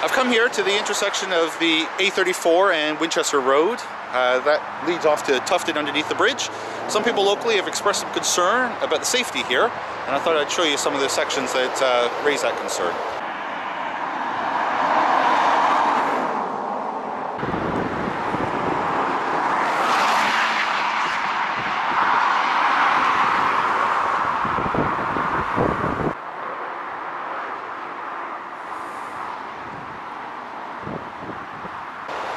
I've come here to the intersection of the A34 and Winchester Road. That leads off to Tufton underneath the bridge. Some people locally have expressed some concern about the safety here, and I thought I'd show you some of the sections that raise that concern.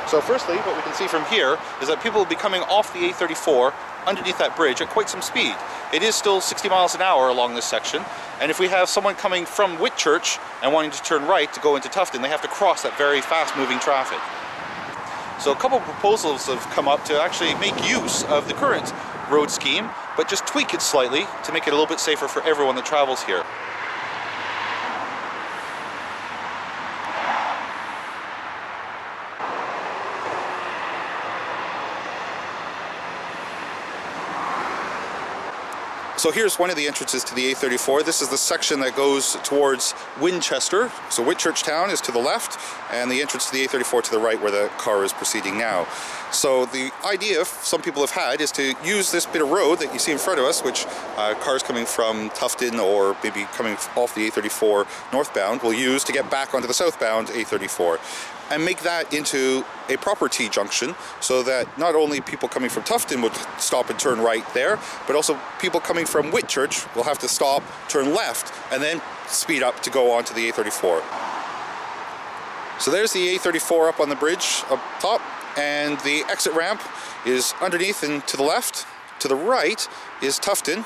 So firstly, what we can see from here is that people will be coming off the A34 underneath that bridge at quite some speed. It is still 60 miles an hour along this section, and if we have someone coming from Whitchurch and wanting to turn right to go into Tufton, they have to cross that very fast-moving traffic. So a couple of proposals have come up to actually make use of the current road scheme, but just tweak it slightly to make it a little bit safer for everyone that travels here. So here's one of the entrances to the A34. This is the section that goes towards Winchester. So Whitchurch town is to the left, and the entrance to the A34 to the right, where the car is proceeding now. So the idea some people have had is to use this bit of road that you see in front of us, which cars coming from Tufton or maybe coming off the A34 northbound will use to get back onto the southbound A34, and make that into a proper T-junction, so that not only people coming from Tufton would stop and turn right there, but also people coming from Whitchurch will have to stop, turn left, and then speed up to go onto the A34. So there's the A34 up on the bridge up top, and the exit ramp is underneath and to the left. To the right is Tufton,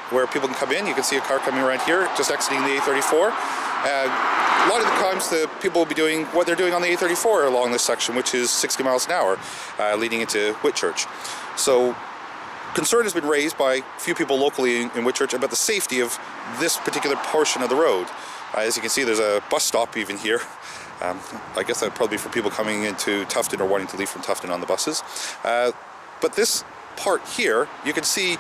where people can come in. You can see a car coming around here, just exiting the A34. A lot of the times the people will be doing what they're doing on the A34 along this section, which is 60 miles an hour, leading into Whitchurch. So concern has been raised by a few people locally in Whitchurch about the safety of this particular portion of the road. As you can see, there's a bus stop even here. I guess that'd probably be for people coming into Tufton or wanting to leave from Tufton on the buses. But this part here, you can see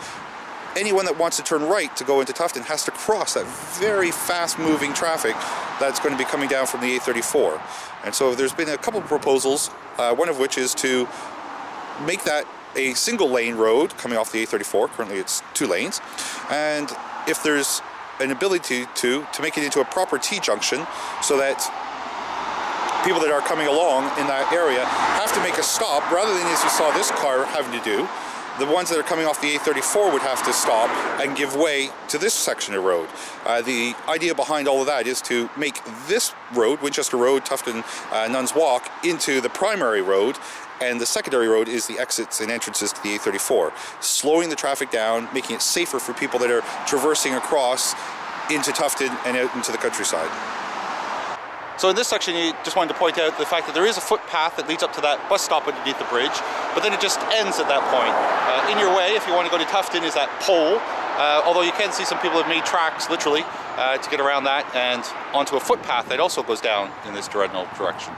anyone that wants to turn right to go into Tufton has to cross that very fast-moving traffic that's going to be coming down from the A34. And so there's been a couple of proposals, one of which is to make that a single-lane road coming off the A34. Currently it's 2 lanes. And if there's an ability to make it into a proper T-junction, so that people that are coming along in that area have to make a stop, rather than, as you saw this car having to do, the ones that are coming off the A34 would have to stop and give way to this section of road. The idea behind all of that is to make this road, Winchester Road, Tufton, Nuns Walk, into the primary road, and the secondary road is the exits and entrances to the A34, slowing the traffic down, making it safer for people that are traversing across into Tufton and out into the countryside. So in this section, you just wanted to point out the fact that there is a footpath that leads up to that bus stop underneath the bridge, but then it just ends at that point. In your way, if you want to go to Tufton, is that pole, although you can see some people have made tracks, literally, to get around that and onto a footpath that also goes down in this general direction.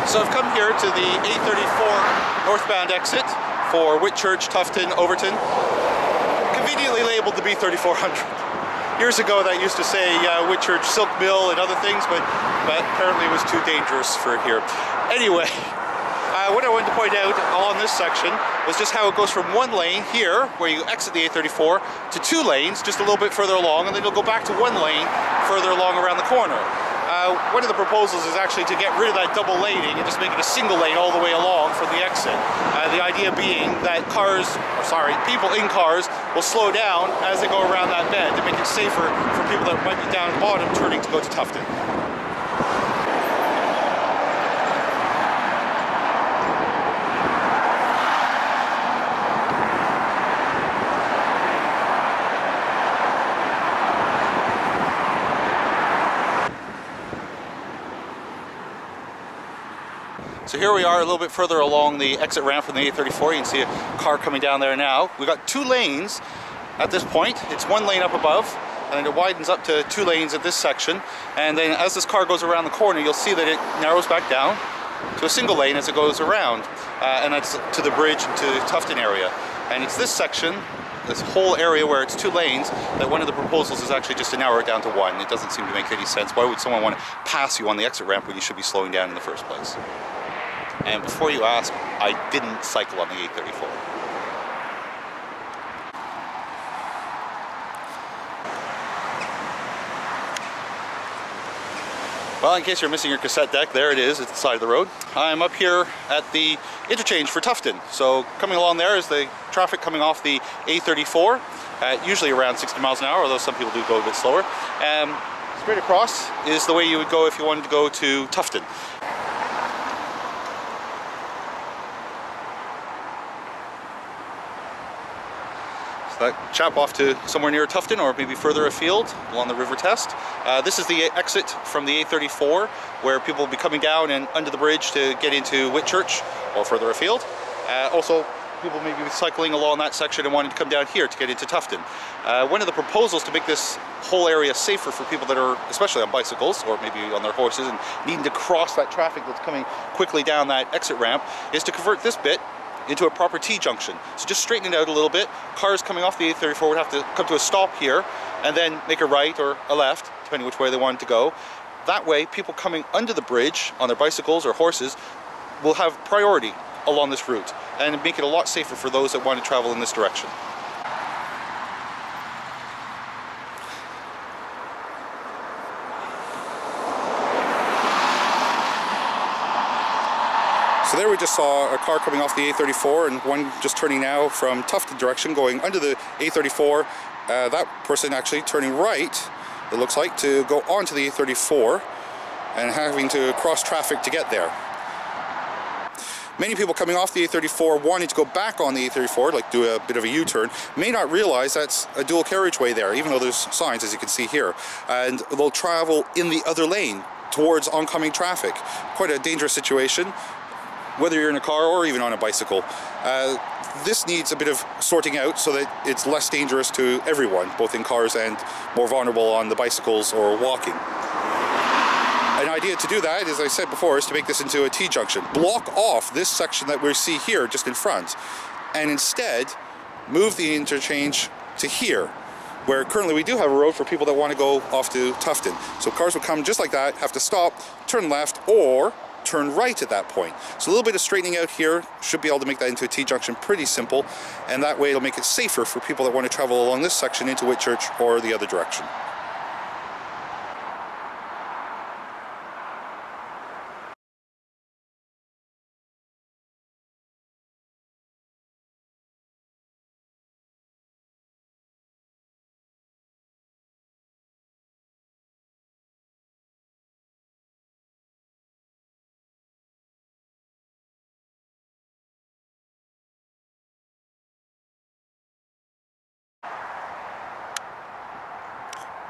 So I've come here to the A34 northbound exit for Whitchurch, Tufton, Overton, conveniently labeled the B3400. Years ago that used to say Whitchurch Silk Mill and other things, but apparently it was too dangerous for here. Anyway, what I wanted to point out along this section was just how it goes from 1 lane here, where you exit the A34, to 2 lanes just a little bit further along, and then you'll go back to 1 lane further along around the corner. One of the proposals is actually to get rid of that double laning and just make it a single lane all the way along from the exit. The idea being that people in cars will slow down as they go around that bend to make it safer for people that might be down at the bottom turning to go to Tufton. So here we are a little bit further along the exit ramp from the A34. You can see a car coming down there now. We've got 2 lanes at this point. It's 1 lane up above, and it widens up to 2 lanes at this section. And then as this car goes around the corner, you'll see that it narrows back down to a single lane as it goes around. And that's to the bridge and to Tufton area. And it's this section, this whole area where it's 2 lanes, that one of the proposals is actually just to narrow it down to 1. It doesn't seem to make any sense. Why would someone want to pass you on the exit ramp when you should be slowing down in the first place? And before you ask, I didn't cycle on the A34. Well, in case you're missing your cassette deck, there it is at the side of the road. I'm up here at the interchange for Tufton. So coming along there is the traffic coming off the A34 at usually around 60 miles an hour, although some people do go a bit slower. Straight across is the way you would go if you wanted to go to Tufton. That chap off to somewhere near Tufton or maybe further afield along the River Test. This is the exit from the A34 where people will be coming down and under the bridge to get into Whitchurch or further afield. Also, people may be cycling along that section and wanting to come down here to get into Tufton. One of the proposals to make this whole area safer for people that are especially on bicycles or maybe on their horses and needing to cross that traffic that's coming quickly down that exit ramp is to convert this bit into a proper T-junction. So just straighten it out a little bit. Cars coming off the A34 would have to come to a stop here and then make a right or a left, depending which way they wanted to go. That way, people coming under the bridge on their bicycles or horses will have priority along this route and make it a lot safer for those that want to travel in this direction. So there we just saw a car coming off the A34 and one just turning now from Tufton direction going under the A34. That person actually turning right, it looks like, to go onto the A34 and having to cross traffic to get there. Many people coming off the A34 wanting to go back on the A34, like do a bit of a U-turn, may not realize that's a dual carriageway there, even though there's signs, as you can see here. And they'll travel in the other lane towards oncoming traffic. Quite a dangerous situation, whether you're in a car or even on a bicycle. This needs a bit of sorting out so that it's less dangerous to everyone, both in cars and more vulnerable on the bicycles or walking. An idea to do that, as I said before, is to make this into a T-junction. Block off this section that we see here just in front, and instead move the interchange to here, where currently we do have a road for people that want to go off to Tufton. So cars will come just like that, have to stop, turn left, or turn right at that point. So a little bit of straightening out here should be able to make that into a T-junction pretty simple, and that way it'll make it safer for people that want to travel along this section into Whitchurch or the other direction.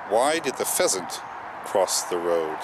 Why did the pheasant cross the road?